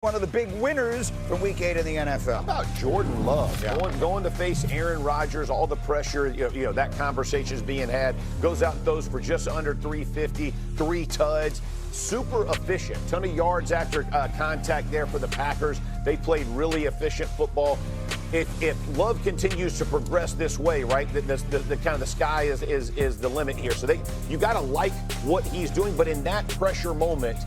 One of the big winners from Week 8 in the NFL. How about Jordan Love going to face Aaron Rodgers? All the pressure, that conversation is being had. Goes out and throws for just under 350, 3 tuds. Super efficient. Ton of yards after contact there for the Packers. They played really efficient football. If Love continues to progress this way, right, the kind of the sky is the limit here. So you got to like what he's doing, but in that pressure moment,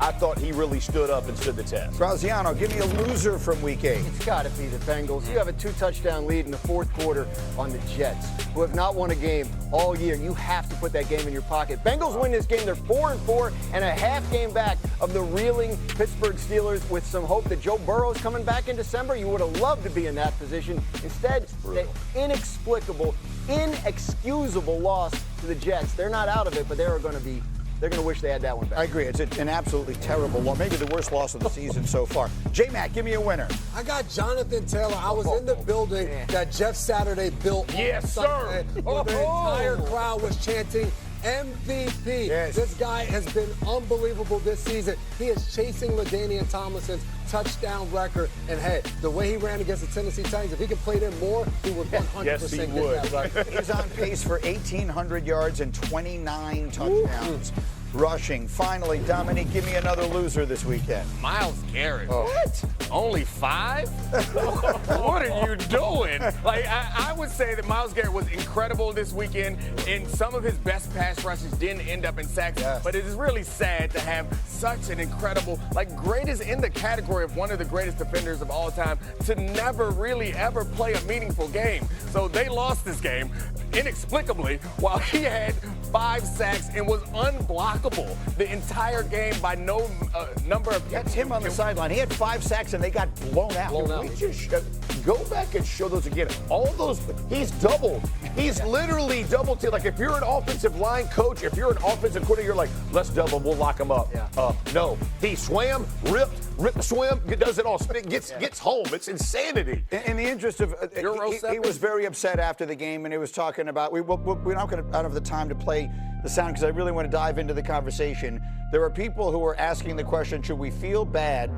I thought he really stood up and stood the test. Graziano, give me a loser from Week 8. It's got to be the Bengals. You have a 2-touchdown lead in the fourth quarter on the Jets, who have not won a game all year. You have to put that game in your pocket. Bengals win this game. They're 4-4 and a half game back of the reeling Pittsburgh Steelers with some hope that Joe Burrow's coming back in December. You would have loved to be in that position. Instead, the inexplicable, inexcusable loss to the Jets. They're not out of it, but they're going to wish they had that one back. I agree. It's an absolutely terrible loss, maybe the worst loss of the season so far. J-Mac, give me a winner. I got Jonathan Taylor. I was in the building that Jeff Saturday built. Yes, sir. The entire crowd was chanting MVP. Yes. This guy has been unbelievable this season. He is chasing LaDainian Tomlinson's touchdown record. And hey, the way he ran against the Tennessee Titans, if he could play them more, he would 100% yes, he get would. that right. He's on pace for 1,800 yards and 29 touchdowns. Rushing. Finally, Dominique, give me another loser this weekend. Myles Garrett. What? Only 5? What are you doing? Like, I would say that Myles Garrett was incredible this weekend, and some of his best pass rushes didn't end up in sacks. Yes. But it is really sad to have such an incredible, greatest in the category of one of the greatest defenders of all time to never really ever play a meaningful game. So they lost this game inexplicably while he had 5 sacks and was unblockable the entire game by no number of people. That's him on the sideline. He had 5 sacks and they got blown out. We just go back and show those again. All those, he's doubled. He's literally doubled. Like, if you're an offensive line coach, if you're an offensive coordinator, you're like, let's double him, we'll lock him up. Yeah. No, he swam, ripped the swim, does it all, gets home. It's insanity. In the interest of, he was very upset after the game, and he was talking about, we're not going to, I don't have the time to play the sound because I really want to dive into the conversation. There are people who are asking the question, should we feel bad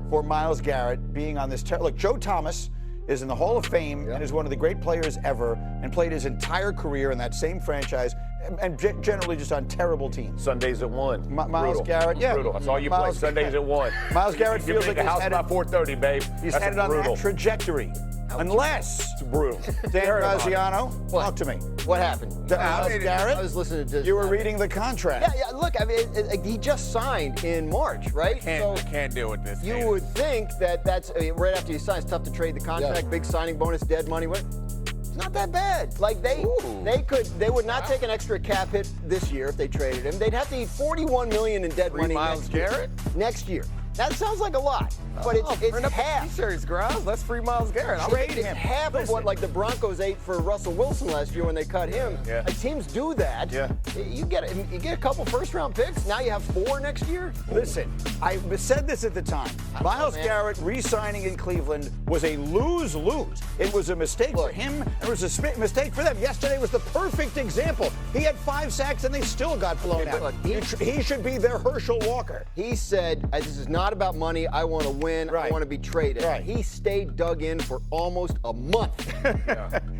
for Myles Garrett being on this Look, Joe Thomas is in the Hall of Fame and is one of the great players ever and played his entire career in that same franchise and generally just on terrible teams. Sundays at 1. Myles Garrett, Brutal. That's all you play. Sundays at 1. Myles Garrett feels like the house by 4:30, babe. He's That's headed on brutal. that trajectory. Unless, It's brutal. Dan Graziano, talk to me. What happened? Myles Garrett, I was listening to you were reading the contract. Yeah, look, I mean, he just signed in March, right? Can't deal with this. You would think that's right after you sign, it's tough to trade the contract, big signing bonus, dead money. It's not that bad. Like they would not take an extra cap hit this year if they traded him. They'd have to eat $41 million in dead money Myles Garrett next year. That sounds like a lot, but it's half. T-shirts, Grimes. Let's free Myles Garrett. Trade him. It's half of what the Broncos ate for Russell Wilson last year when they cut him. Yeah. Teams do that. Yeah. You get a couple first-round picks. Now you have 4 next year. Listen, I said this at the time. Myles Garrett re-signing in Cleveland was a lose-lose. It was a mistake for him, and it was a mistake for them. Yesterday was the perfect example. He had 5 sacks, and they still got blown out. Look, He should be their Herschel Walker. He said, this is not about money. I want to win. Right. I want to be traded. Right. He stayed dug in for almost a month.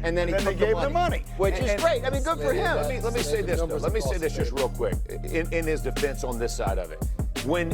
And then he took they gave the money. Which is great. I mean, good for him. Let me say this, though. Let me say this just real quick in his defense on this side of it. When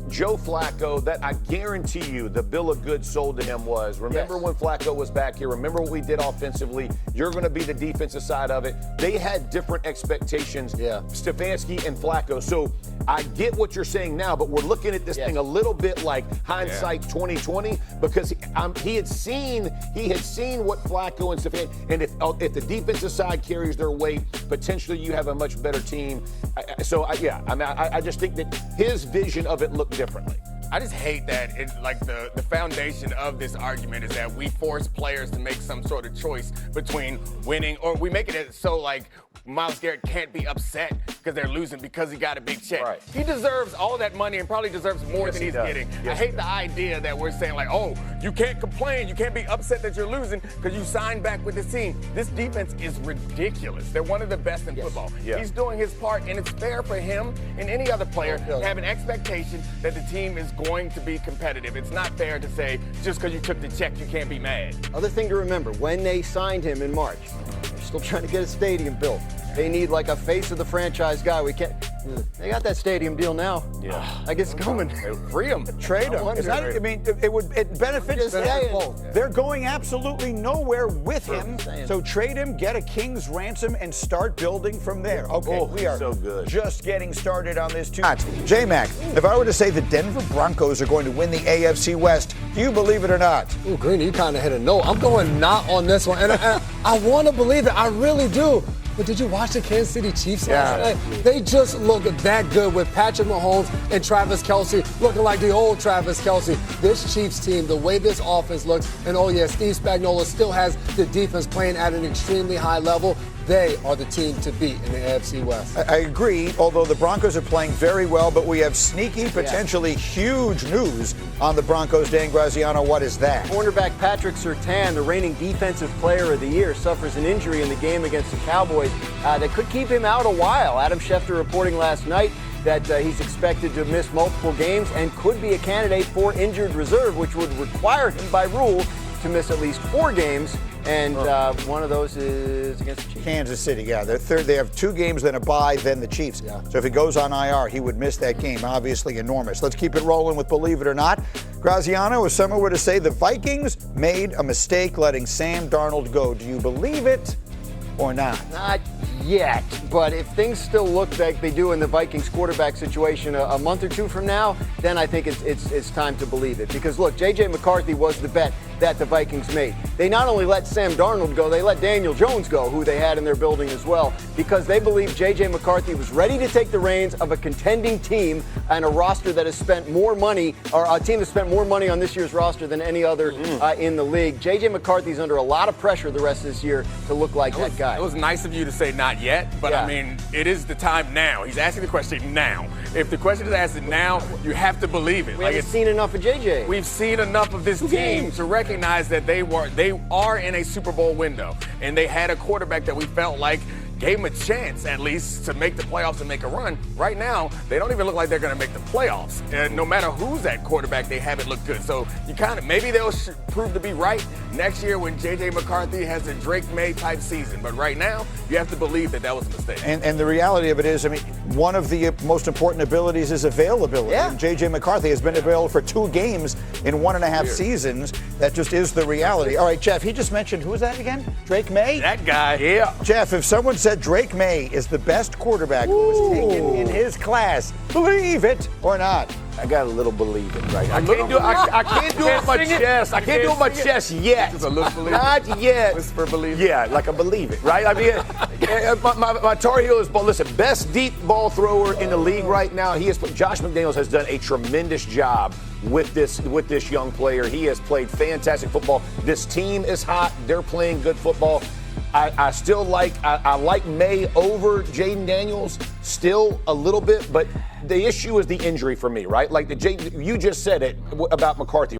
Joe Flacco, that I guarantee you the bill of goods sold to him was, remember when Flacco was back here, remember what we did offensively, you're going to be the defensive side of it. They had different expectations, Stefanski and Flacco. So I get what you're saying now, but we're looking at this thing a little bit like hindsight 2020 because he had seen what Flacco and Stefanski, and if the defensive side carries their weight, potentially you have a much better team. I just think that his vision of it looked differently. I just hate that the foundation of this argument is that we force players to make some sort of choice between winning, or we make it so Myles Garrett can't be upset because they're losing because he got a big check. Right. He deserves all that money and probably deserves more than he's getting. I hate the idea that we're saying you can't complain, you can't be upset that you're losing because you signed back with this team. This defense is ridiculous. They're one of the best in football. He's doing his part, and it's fair for him and any other player to have an expectation that the team is going to be competitive. It's not fair to say just because you took the check, you can't be mad. Other thing to remember, when they signed him in March, they're still trying to get a stadium built. They need like a face of the franchise guy. They got that stadium deal now. Yeah. I guess it's coming. Free him. Trade him. It benefits them both. They're going absolutely nowhere with him. So trade him, get a king's ransom, and start building from there. Okay, we are so good. Just getting started on this too. J-Mac, if I were to say the Denver Broncos are going to win the AFC West, do you believe it or not? Ooh, Greeny, you kind of hit a note. I'm going not on this one, and I want to believe it. I really do. But did you watch the Kansas City Chiefs last night? They just look that good with Patrick Mahomes and Travis Kelce looking like the old Travis Kelce. This Chiefs team, the way this offense looks, and Steve Spagnuolo still has the defense playing at an extremely high level. They are the team to beat in the AFC West. I agree, although the Broncos are playing very well, but we have sneaky, potentially huge news on the Broncos. Dan Graziano, what is that? Cornerback Patrick Surtain, the reigning defensive player of the year, suffers an injury in the game against the Cowboys that could keep him out a while. Adam Schefter reporting last night that he's expected to miss multiple games and could be a candidate for injured reserve, which would require him by rule to miss at least 4 games. And one of those is against the Chiefs. Kansas City, They're third. They have 2 games, then a bye, then the Chiefs. So if he goes on IR, he would miss that game. Obviously enormous. Let's keep it rolling with Believe It or Not. Graziano, if someone were to say the Vikings made a mistake letting Sam Darnold go, do you believe it or not? Not yet, but if things still look like they do in the Vikings quarterback situation a month or 2 from now, then I think it's time to believe it. Because look, J.J. McCarthy was the bet that the Vikings made. They not only let Sam Darnold go, they let Daniel Jones go, who they had in their building as well, because they believe J.J. McCarthy was ready to take the reins of a contending team and a roster that has spent more money, or a team that spent more money on this year's roster than any other in the league. J.J. McCarthy's under a lot of pressure the rest of this year to look like that guy. It was nice of you to say not yet, but I mean, it is the time now. He's asking the question now. If the question is asked now, you have to believe it. We haven't seen enough of JJ. We've seen enough of this team to recognize that they are in a Super Bowl window, and they had a quarterback that we felt like gave them a chance at least to make the playoffs and make a run. Right now, they don't even look like they're going to make the playoffs. And no matter who's at quarterback, they haven't looked good. So you maybe they'll prove to be right next year when J.J. McCarthy has a Drake May type season. But right now, you have to believe that was a mistake. And the reality of it is, one of the most important abilities is availability. Yeah. And J.J. McCarthy has been available for 2 games in 1.5 seasons. That just is the reality. All right, Jeff, he just mentioned, who is that again? Drake May? That guy. Yeah. Jeff, if someone said Drake May is the best quarterback who was taken in his class, believe it or not? I got a little believe it, right? I can't do it with my chest. I can't do it with my chest yet. Just a little believe Not yet. Whisper believe it. Yeah, like a believe it, right? My Tar Heel is, listen, best deep ball thrower in the league right now. Josh McDaniels has done a tremendous job with this young player. He has played fantastic football. This team is hot. They're playing good football. I still like May over Jayden Daniels still a little bit, but the issue is the injury for me, right? Like you just said it about McCarthy.